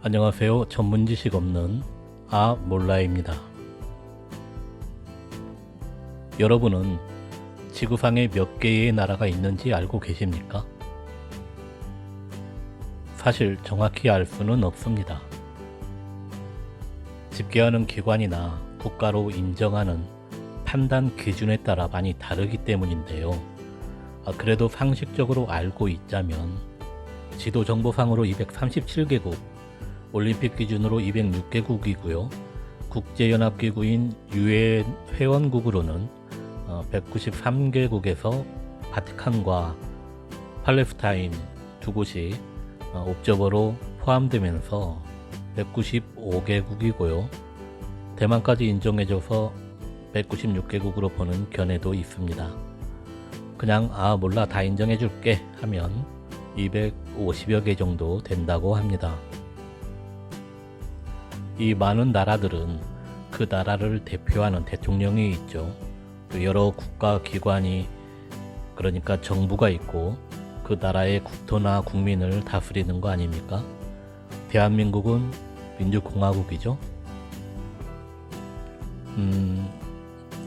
안녕하세요. 전문지식 없는 몰라입니다. 여러분은 지구상에 몇 개의 나라가 있는지 알고 계십니까? 사실 정확히 알 수는 없습니다. 집계하는 기관이나 국가로 인정하는 판단 기준에 따라 많이 다르기 때문인데요. 그래도 상식적으로 알고 있자면 지도 정보상으로 237개국, 올림픽 기준으로 206개국이고요. 국제연합기구인 UN 회원국으로는 193개국에서 바티칸과 팔레스타인 두 곳이 옵저버로 포함되면서 195개국이고요. 대만까지 인정해줘서 196개국으로 보는 견해도 있습니다. 그냥 몰라 다 인정해줄게 하면 250여 개 정도 된다고 합니다. 이 많은 나라들은 그 나라를 대표하는 대통령이 있죠. 또 여러 국가 기관이, 그러니까 정부가 있고 그 나라의 국토나 국민을 다스리는 거 아닙니까? 대한민국은 민주공화국이죠.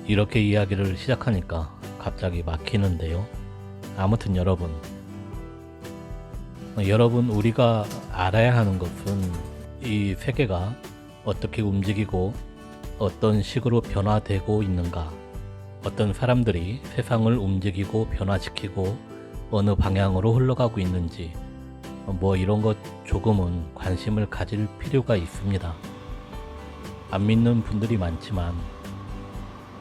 이렇게 이야기를 시작하니까 갑자기 막히는데요. 아무튼 여러분, 우리가 알아야 하는 것은 이 세계가 어떻게 움직이고 어떤 식으로 변화되고 있는가, 어떤 사람들이 세상을 움직이고 변화시키고 어느 방향으로 흘러가고 있는지 이런 것 조금은 관심을 가질 필요가 있습니다. 안 믿는 분들이 많지만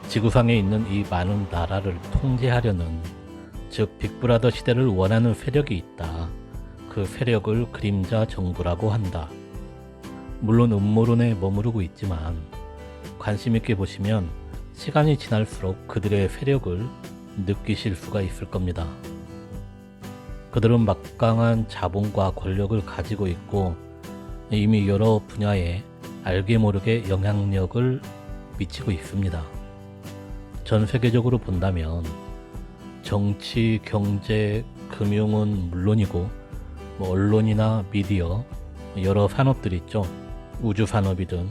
지구상에 있는 이 많은 나라를 통제하려는, 즉 빅브라더 시대를 원하는 세력이 있다. 그 세력을 그림자 정부라고 한다. 물론 음모론에 머무르고 있지만 관심 있게 보시면 시간이 지날수록 그들의 세력을 느끼실 수가 있을 겁니다. 그들은 막강한 자본과 권력을 가지고 있고 이미 여러 분야에 알게 모르게 영향력을 미치고 있습니다. 전 세계적으로 본다면 정치, 경제, 금융은 물론이고 언론이나 미디어, 여러 산업들이 있죠. 우주 산업이든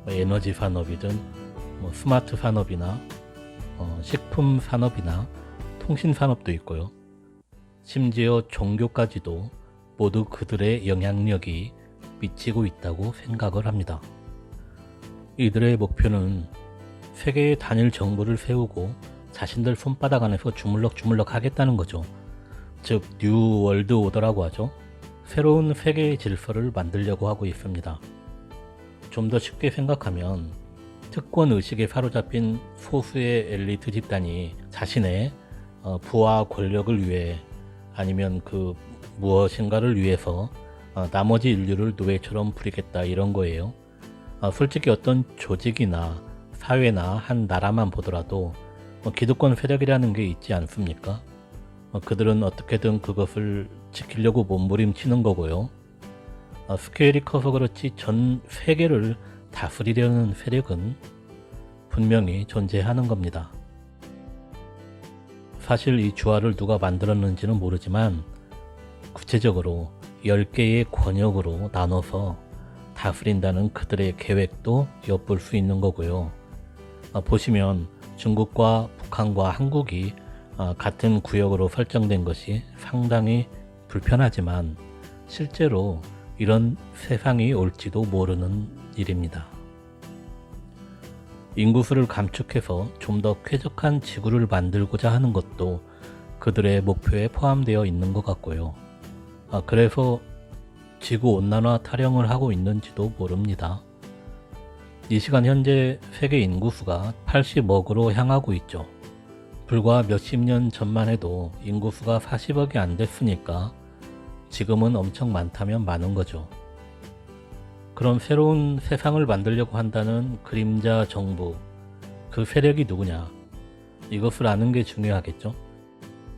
에너지 산업이든 스마트 산업이나 식품 산업이나 통신 산업도 있고요. 심지어 종교까지도 모두 그들의 영향력이 미치고 있다고 생각을 합니다. 이들의 목표는 세계의 단일 정부를 세우고 자신들 손바닥 안에서 주물럭주물럭 하겠다는 거죠. 즉 뉴 월드 오더라고 하죠. 새로운 세계의 질서를 만들려고 하고 있습니다. 좀 더 쉽게 생각하면 특권 의식에 사로잡힌 소수의 엘리트 집단이 자신의 부와 권력을 위해, 아니면 그 무엇인가를 위해서 나머지 인류를 노예처럼 부리겠다, 이런 거예요. 솔직히 어떤 조직이나 사회나 한 나라만 보더라도 기득권 세력이라는 게 있지 않습니까? 그들은 어떻게든 그것을 지키려고 몸부림치는 거고요. 스케일이 커서 그렇지 전 세계를 다스리려는 세력은 분명히 존재하는 겁니다. 사실 이 주화를 누가 만들었는지는 모르지만 구체적으로 10개의 권역으로 나눠서 다스린다는 그들의 계획도 엿볼 수 있는 거고요. 보시면 중국과 북한과 한국이 같은 구역으로 설정된 것이 상당히 불편하지만 실제로 이런 세상이 올지도 모르는 일입니다. 인구수를 감축해서 좀 더 쾌적한 지구를 만들고자 하는 것도 그들의 목표에 포함되어 있는 것 같고요. 그래서 지구온난화 타령을 하고 있는지도 모릅니다. 이 시간 현재 세계 인구수가 80억으로 향하고 있죠. 불과 몇십 년 전만 해도 인구수가 40억이 안 됐으니까 지금은 엄청 많다면 많은 거죠. 그럼 새로운 세상을 만들려고 한다는 그림자 정부, 그 세력이 누구냐? 이것을 아는 게 중요하겠죠.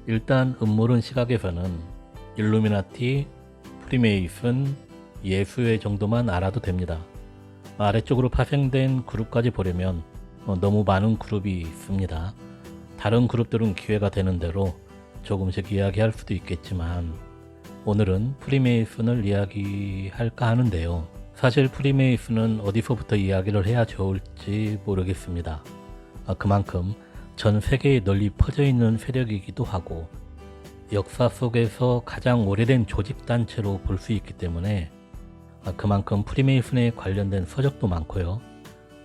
일단 음모론 시각에서는 일루미나티, 프리메이슨, 예수회 정도만 알아도 됩니다. 아래쪽으로 파생된 그룹까지 보려면 너무 많은 그룹이 있습니다. 다른 그룹들은 기회가 되는 대로 조금씩 이야기할 수도 있겠지만 오늘은 프리메이슨을 이야기할까 하는데요. 사실 프리메이슨은 어디서부터 이야기를 해야 좋을지 모르겠습니다. 그만큼 전 세계에 널리 퍼져 있는 세력이기도 하고 역사 속에서 가장 오래된 조직단체로 볼 수 있기 때문에 그만큼 프리메이슨에 관련된 서적도 많고요.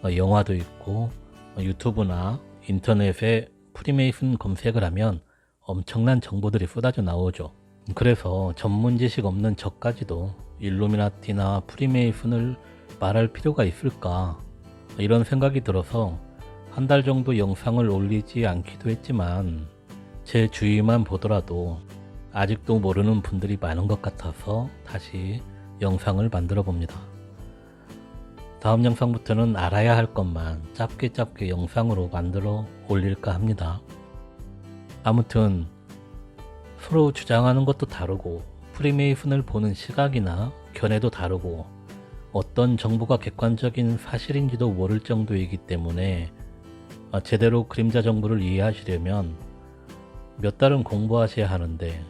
영화도 있고 유튜브나 인터넷에 프리메이슨 검색을 하면 엄청난 정보들이 쏟아져 나오죠. 그래서 전문 지식 없는 저까지도 일루미나티나 프리메이슨을 말할 필요가 있을까 이런 생각이 들어서 한 달 정도 영상을 올리지 않기도 했지만 제 주위만 보더라도 아직도 모르는 분들이 많은 것 같아서 다시 영상을 만들어 봅니다. 다음 영상부터는 알아야 할 것만 짧게 영상으로 만들어 올릴까 합니다. 아무튼 서로 주장하는 것도 다르고 프리메이슨을 보는 시각이나 견해도 다르고 어떤 정보가 객관적인 사실인지도 모를 정도이기 때문에 제대로 그림자 정보를 이해하시려면 몇 달은 공부하셔야 하는데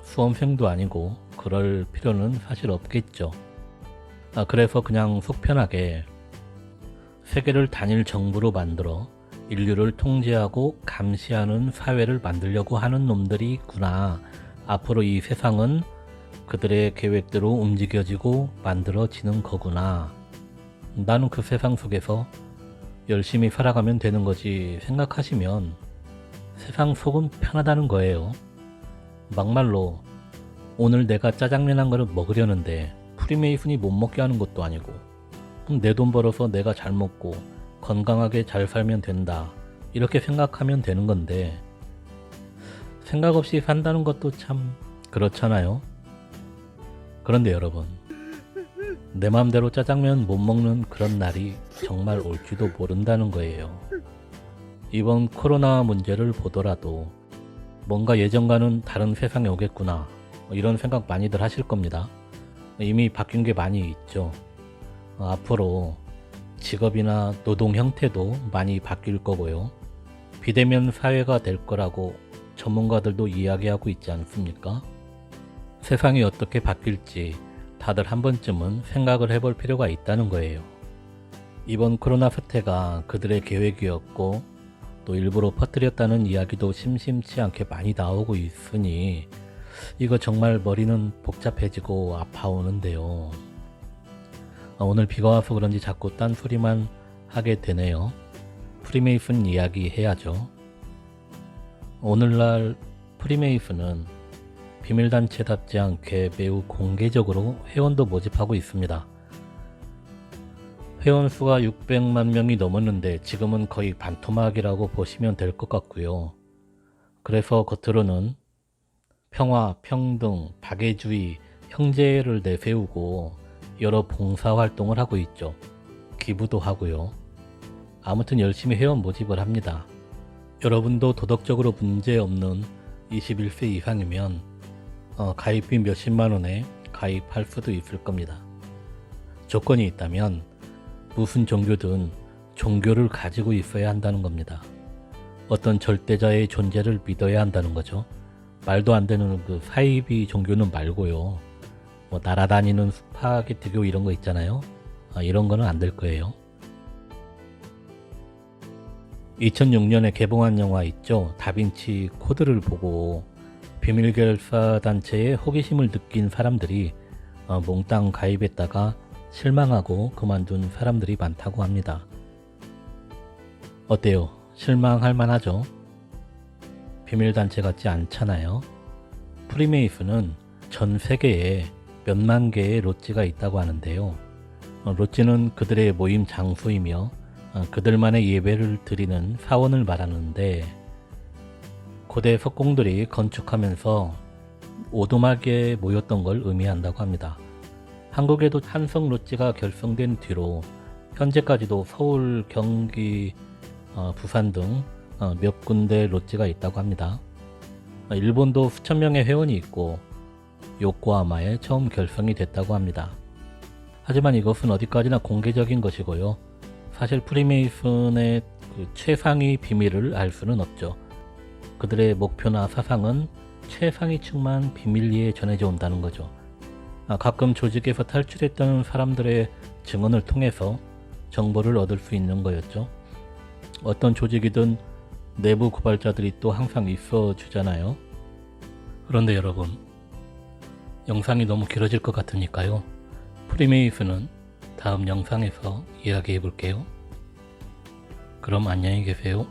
수험생도 아니고 그럴 필요는 사실 없겠죠. 그래서 그냥 속 편하게 세계를 단일 정부로 만들어 인류를 통제하고 감시하는 사회를 만들려고 하는 놈들이 있구나. 앞으로 이 세상은 그들의 계획대로 움직여지고 만들어지는 거구나. 나는 그 세상 속에서 열심히 살아가면 되는 거지 생각하시면 세상 속은 편하다는 거예요. 막말로 오늘 내가 짜장면 한 그릇 먹으려는데 프리메이슨이 못 먹게 하는 것도 아니고 내 돈 벌어서 내가 잘 먹고 건강하게 잘 살면 된다 이렇게 생각하면 되는 건데 생각 없이 산다는 것도 참 그렇잖아요. 그런데 여러분, 내 맘대로 짜장면 못 먹는 그런 날이 정말 올지도 모른다는 거예요. 이번 코로나 문제를 보더라도 뭔가 예전과는 다른 세상이 오겠구나 이런 생각 많이들 하실 겁니다. 이미 바뀐 게 많이 있죠. 앞으로 직업이나 노동 형태도 많이 바뀔 거고요. 비대면 사회가 될 거라고 전문가들도 이야기하고 있지 않습니까? 세상이 어떻게 바뀔지 다들 한 번쯤은 생각을 해볼 필요가 있다는 거예요. 이번 코로나 사태가 그들의 계획이었고 또 일부러 퍼뜨렸다는 이야기도 심심치 않게 많이 나오고 있으니 이거 정말 머리는 복잡해지고 아파오는데요. 오늘 비가 와서 그런지 자꾸 딴소리만 하게 되네요. 프리메이슨 이야기 해야죠. 오늘날 프리메이슨은 비밀단체답지 않게 매우 공개적으로 회원도 모집하고 있습니다. 회원 수가 600만 명이 넘었는데 지금은 거의 반토막이라고 보시면 될 것 같고요. 그래서 겉으로는 평화, 평등, 박애주의, 형제를 내세우고 여러 봉사활동을 하고 있죠. 기부도 하고요. 아무튼 열심히 회원 모집을 합니다. 여러분도 도덕적으로 문제없는 21세 이상이면 가입비 몇십만 원에 가입할 수도 있을 겁니다. 조건이 있다면 무슨 종교든 종교를 가지고 있어야 한다는 겁니다. 어떤 절대자의 존재를 믿어야 한다는 거죠. 말도 안 되는 그 사이비 종교는 말고요. 뭐 날아다니는 스파게티교 이런 거 있잖아요. 이런 거는 안 될 거예요. 2006년에 개봉한 영화 있죠. 다빈치 코드를 보고 비밀결사 단체에 호기심을 느낀 사람들이 몽땅 가입했다가 실망하고 그만둔 사람들이 많다고 합니다. 어때요? 실망할 만하죠? 비밀단체 같지 않잖아요. 프리메이슨은 전 세계에 몇만 개의 로찌가 있다고 하는데요. 로찌는 그들의 모임 장소이며 그들만의 예배를 드리는 사원을 말하는데 고대 석공들이 건축하면서 오두막에 모였던 걸 의미한다고 합니다. 한국에도 한성 로찌가 결성된 뒤로 현재까지도 서울, 경기, 부산 등 몇 군데 로찌가 있다고 합니다. 일본도 수천 명의 회원이 있고 요코하마에 처음 결성이 됐다고 합니다. 하지만 이것은 어디까지나 공개적인 것이고요. 사실 프리메이슨의 그 최상위 비밀을 알 수는 없죠. 그들의 목표나 사상은 최상위층만 비밀리에 전해져 온다는 거죠. 가끔 조직에서 탈출했던 사람들의 증언을 통해서 정보를 얻을 수 있는 거였죠. 어떤 조직이든 내부 고발자들이 또 항상 있어 주잖아요. 그런데 여러분, 영상이 너무 길어질 것 같으니까요. 프리메이슨은 다음 영상에서 이야기해 볼게요. 그럼 안녕히 계세요.